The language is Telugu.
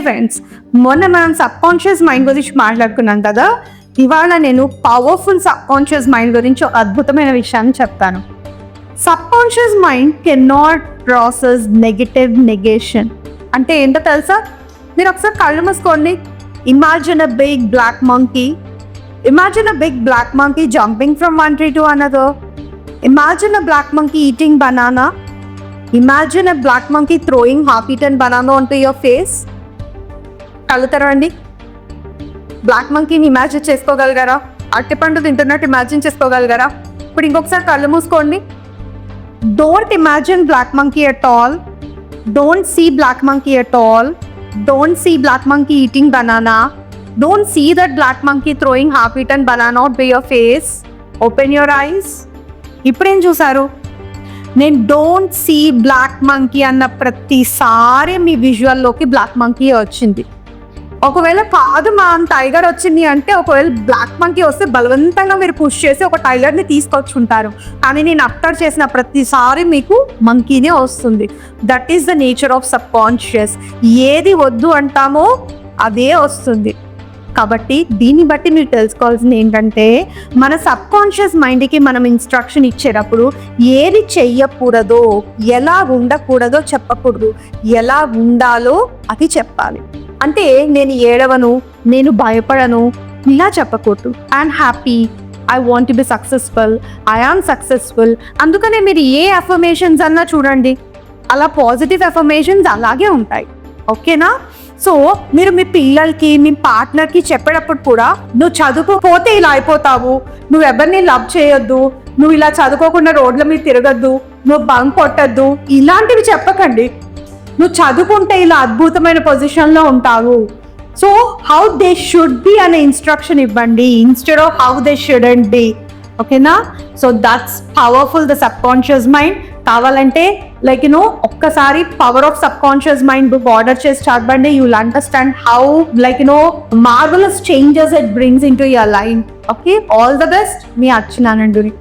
ఫ్రెండ్స్, మొన్న మనం సబ్ కాన్షియస్ మైండ్ గురించి మాట్లాడుకున్నాం కదా. ఇవాళ నేను పవర్ఫుల్ సబ్ కాన్షియస్ మైండ్ గురించి ఒక అద్భుతమైన విషయాన్ని చెప్తాను. Subconscious mind can not process negative negation. అంటే ఏంటో తెలుసా? మీరు ఒకసారి కళ్ళు మూసుకోండి. Imagine a big black monkey. Imagine a big black monkey jumping from one tree to another. Imagine a black monkey eating banana. Imagine a black monkey throwing half-eaten banana onto your face. కళ్ళు తెరవండి. బ్లాక్ మంకీని ఇమాజిన్ చేసుకోగలిగారా? అరటిపండు తింటున్నట్టు ఇమాజిన్ చేసుకోగలిగారా? ఇప్పుడు ఇంకొకసారి కళ్ళు మూసుకోండి. Don't imagine black monkey at all. Don't see black monkey at all. Don't see black monkey eating banana. Don't see that black monkey throwing half-eaten banana out by your face. Open your eyes. ఇప్పుడేం చూసారు? నేను డోంట్ సీ బ్లాక్ మంకీ అన్న ప్రతిసారి మీ విజువల్లోకి బ్లాక్ మంకీ వచ్చింది. ఒకవేళ కాదు మా టైగర్ వచ్చింది అంటే, ఒకవేళ బ్లాక్ మంకీ వస్తే బలవంతంగా మీరు పుష్ చేసి ఒక టైగర్ని తీసుకొచ్చుంటారు. కానీ నేను అప్టర్ చేసిన ప్రతిసారి మీకు మంకీనే వస్తుంది. That is the nature of sub conscious. ఏది వద్దు అంటామో అదే వస్తుంది. కాబట్టి దీన్ని బట్టి మీరు తెలుసుకోవాల్సింది ఏంటంటే, మన సబ్ కాన్షియస్ మైండ్కి మనం ఇన్స్ట్రక్షన్ ఇచ్చేటప్పుడు ఏది చెయ్యకూడదో, ఎలా ఉండకూడదో చెప్పకూడదు, ఎలా ఉండాలో అది చెప్పాలి. అంటే నేను ఏడవను, నేను భయపడను ఇలా చెప్పకూడదు. I'm happy, I want to be successful, I am successful. అందుకనే మీరు ఏ అఫర్మేషన్స్ అన్నా చూడండి, అలా పాజిటివ్ అఫర్మేషన్స్ అలాగే ఉంటాయి. ఓకేనా? సో మీరు మీ పిల్లలకి, మీ పార్ట్నర్కి చెప్పేటప్పుడు కూడా, నువ్వు చదువుకోకపోతే ఇలా అయిపోతావు, నువ్వు ఎవరిని లవ్ చేయొద్దు, నువ్వు ఇలా చదువుకోకుండా రోడ్ల మీద తిరగద్దు, నువ్వు బంక్ కొట్టద్దు, ఇలాంటివి చెప్పకండి. నువ్వు చదువుకుంటే ఇలా అద్భుతమైన పొజిషన్లో ఉంటావు. So how they should be అనే ఇన్స్ట్రక్షన్ ఇవ్వండి, instead of how they shouldn't be. ఓకేనా? So that's powerful the subconscious mind. కావాలంటే ఒక్కసారి power of subconscious mind book order చేసి చదవండి. You will understand how marvellous changes it brings into your life. Okay, all the best. మీ అర్చన నండూరి.